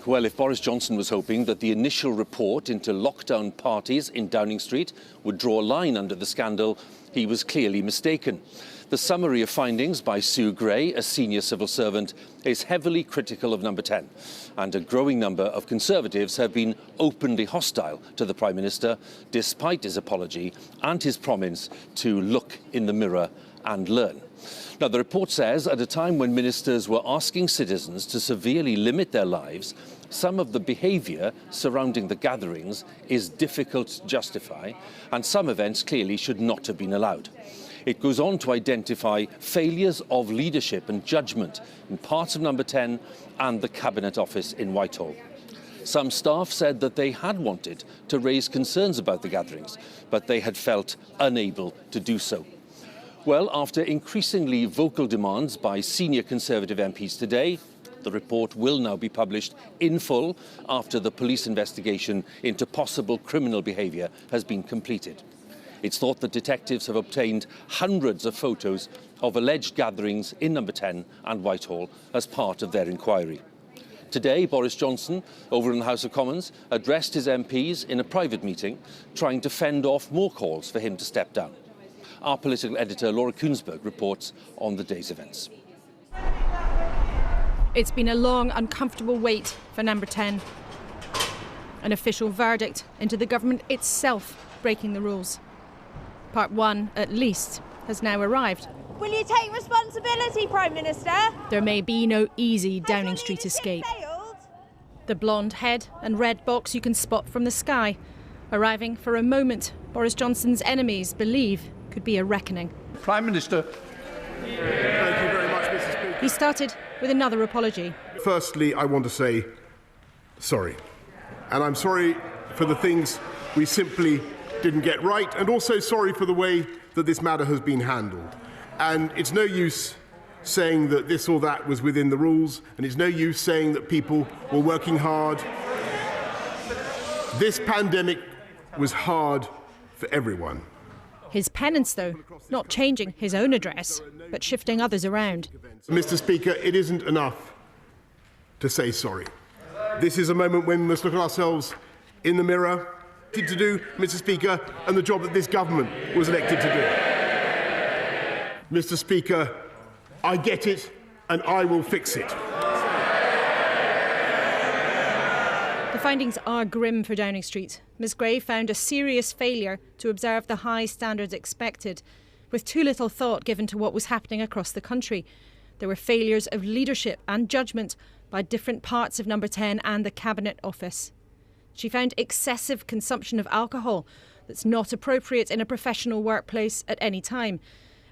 Well, if Boris Johnson was hoping that the initial report into lockdown parties in Downing Street would draw a line under the scandal, he was clearly mistaken. The summary of findings by Sue Gray, a senior civil servant, is heavily critical of Number 10, and a growing number of Conservatives have been openly hostile to the Prime Minister, despite his apology and his promise to look in the mirror and learn. Now, the report says at a time when ministers were asking citizens to severely limit their lives, some of the behaviour surrounding the gatherings is difficult to justify, and some events clearly should not have been allowed. It goes on to identify failures of leadership and judgement in parts of Number 10 and the Cabinet Office in Whitehall. Some staff said that they had wanted to raise concerns about the gatherings, but they had felt unable to do so. Well, after increasingly vocal demands by senior Conservative MPs today, the report will now be published in full after the police investigation into possible criminal behaviour has been completed. It's thought that detectives have obtained hundreds of photos of alleged gatherings in Number 10 and Whitehall as part of their inquiry. Today, Boris Johnson, over in the House of Commons, addressed his MPs in a private meeting, trying to fend off more calls for him to step down. Our political editor, Laura Kuenssberg, reports on the day's events. It's been a long, uncomfortable wait for Number 10. An official verdict into the government itself breaking the rules. Part 1, at least, has now arrived. Will you take responsibility, Prime Minister? There may be no easy Downing Street escape. The blonde head and red box you can spot from the sky, arriving for a moment Boris Johnson's enemies believe could be a reckoning. Prime Minister. Thank you very much, Mrs. Speaker. He started with another apology. Firstly, I want to say sorry. And I'm sorry for the things we simply didn't get right, and also sorry for the way that this matter has been handled. And it's no use saying that this or that was within the rules, and it's no use saying that people were working hard. This pandemic was hard for everyone. His penance, though, not changing his own address, but shifting others around. Mr. Speaker, it isn't enough to say sorry. This is a moment when we must look at ourselves in the mirror, to do, Mr. Speaker, and the job that this government was elected to do. Mr. Speaker, I get it, and I will fix it. The findings are grim for Downing Street. Ms Gray found a serious failure to observe the high standards expected, with too little thought given to what was happening across the country. There were failures of leadership and judgment by different parts of Number 10 and the Cabinet Office. She found excessive consumption of alcohol that's not appropriate in a professional workplace at any time.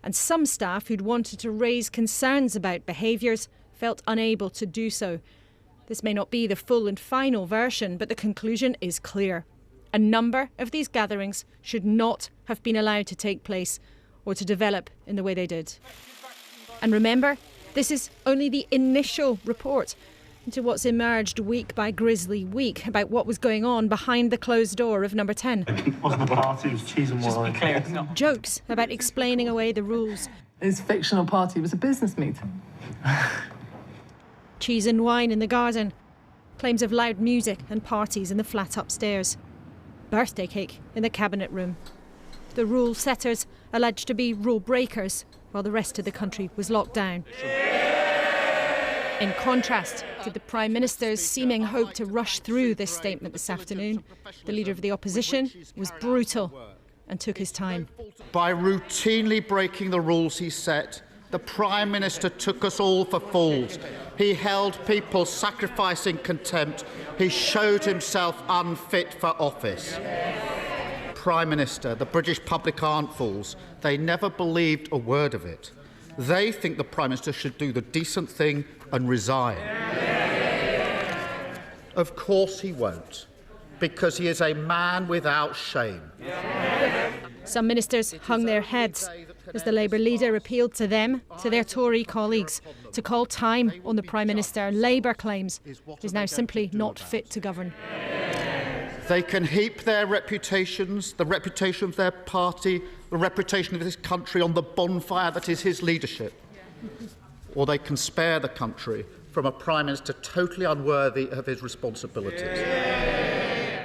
And some staff who'd wanted to raise concerns about behaviours felt unable to do so. This may not be the full and final version, but the conclusion is clear. A number of these gatherings should not have been allowed to take place or to develop in the way they did. And remember, this is only the initial report into what's emerged week by grisly week about what was going on behind the closed door of Number 10. It wasn't a party, it was cheese and wine. Jokes about explaining away the rules. His fictional party was a business meeting. Cheese and wine in the garden. Claims of loud music and parties in the flat upstairs. Birthday cake in the cabinet room. The rule setters alleged to be rule breakers while the rest of the country was locked down. In contrast to the Prime Minister's seeming hope to rush through this statement this afternoon, the Leader of the Opposition was brutal and took his time. By routinely breaking the rules he set, the Prime Minister took us all for fools. He held people sacrificing contempt. He showed himself unfit for office. Prime Minister, the British public aren't fools. They never believed a word of it. They think the Prime Minister should do the decent thing and resign. Of course he won't, because he is a man without shame. Some ministers hung their heads as the Labour leader appealed to them, to their Tory colleagues, to call time on the Prime Minister. Labour claims is now simply not fit to govern. They can heap their reputations, the reputation of their party, the reputation of this country on the bonfire that is his leadership. Or they can spare the country from a Prime Minister totally unworthy of his responsibilities.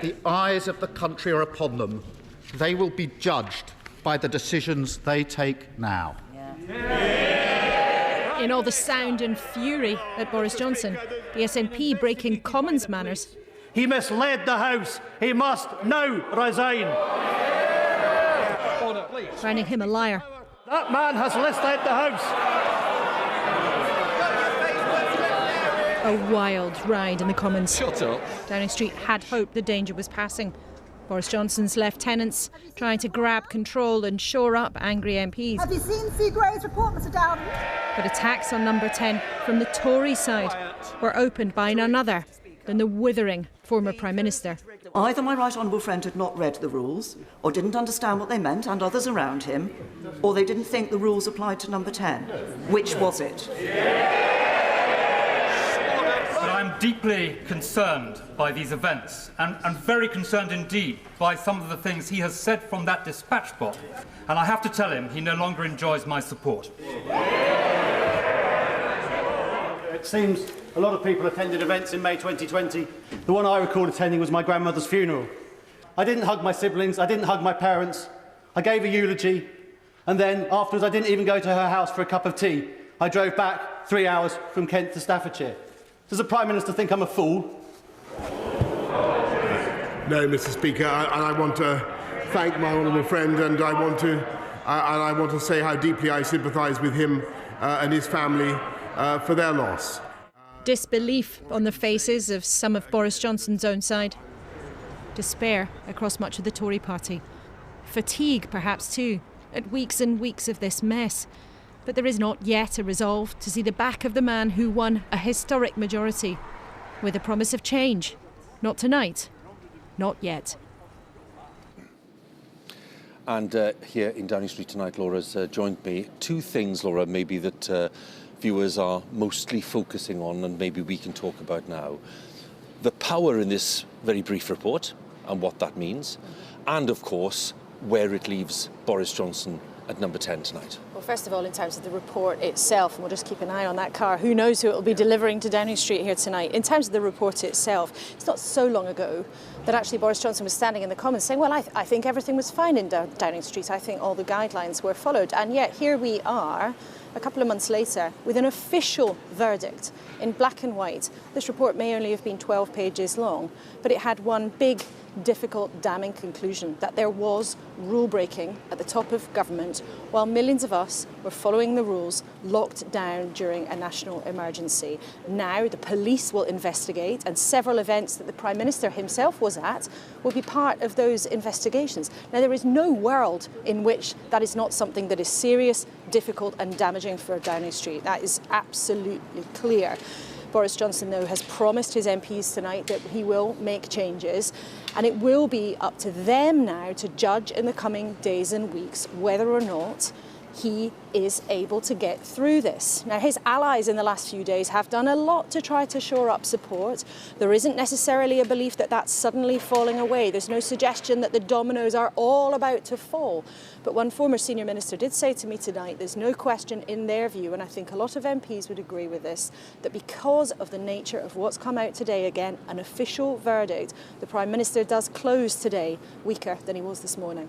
The eyes of the country are upon them. They will be judged by the decisions they take now. In all the sound and fury at Boris Johnson, the SNP breaking Commons manners. He misled the House. He must now resign. Branding him a liar. That man has misled the House. A wild ride in the Commons. Shut up. Downing Street had hoped the danger was passing. Boris Johnson's lieutenants trying to grab control and shore up angry MPs. Have you seen Huw Gray's report, Mr Dowden? But attacks on Number 10 from the Tory side were opened by none other than the withering former Prime Minister. Either my right honourable friend had not read the rules, or didn't understand what they meant, and others around him, or they didn't think the rules applied to Number 10. Which was it? But I'm deeply concerned by these events, and very concerned indeed by some of the things he has said from that dispatch box. And I have to tell him he no longer enjoys my support. It seems a lot of people attended events in May 2020. The one I recall attending was my grandmother's funeral. I didn't hug my siblings, I didn't hug my parents. I gave a eulogy, and then afterwards I didn't even go to her house for a cup of tea. I drove back 3 hours from Kent to Staffordshire. Does the Prime Minister think I'm a fool? No, Mr. Speaker, and I want to thank my honourable friend, and I want to say how deeply I sympathise with him and his family for their loss. Disbelief on the faces of some of Boris Johnson's own side. Despair across much of the Tory party. Fatigue, perhaps too, at weeks and weeks of this mess. But there is not yet a resolve to see the back of the man who won a historic majority, with a promise of change. Not tonight, not yet. And here in Downing Street tonight, Laura's joined me. Two things, Laura, maybe that viewers are mostly focusing on and maybe we can talk about now. The power in this very brief report and what that means, and of course where it leaves Boris Johnson at Number 10 tonight. Well, first of all, in terms of the report itself, and we'll just keep an eye on that car, who knows who it will be delivering to Downing Street here tonight. In terms of the report itself, it's not so long ago that actually Boris Johnson was standing in the Commons saying, well, I think everything was fine in Downing Street. I think all the guidelines were followed. And yet here we are, a couple of months later, with an official verdict in black and white. This report may only have been 12 pages long, but it had one big, difficult, damning conclusion, that there was rule breaking at the top of government while millions of us were following the rules locked down during a national emergency. Now the police will investigate, and several events that the Prime Minister himself was at will be part of those investigations. Now there is no world in which that is not something that is serious, difficult and damaging for Downing Street. That is absolutely clear. Boris Johnson, though, has promised his MPs tonight that he will make changes, and it will be up to them now to judge in the coming days and weeks whether or not he is able to get through this. Now, his allies in the last few days have done a lot to try to shore up support. There isn't necessarily a belief that that's suddenly falling away. There's no suggestion that the dominoes are all about to fall. But one former senior minister did say to me tonight, there's no question in their view, and I think a lot of MPs would agree with this, that because of the nature of what's come out today, again, an official verdict, the Prime Minister does close today weaker than he was this morning.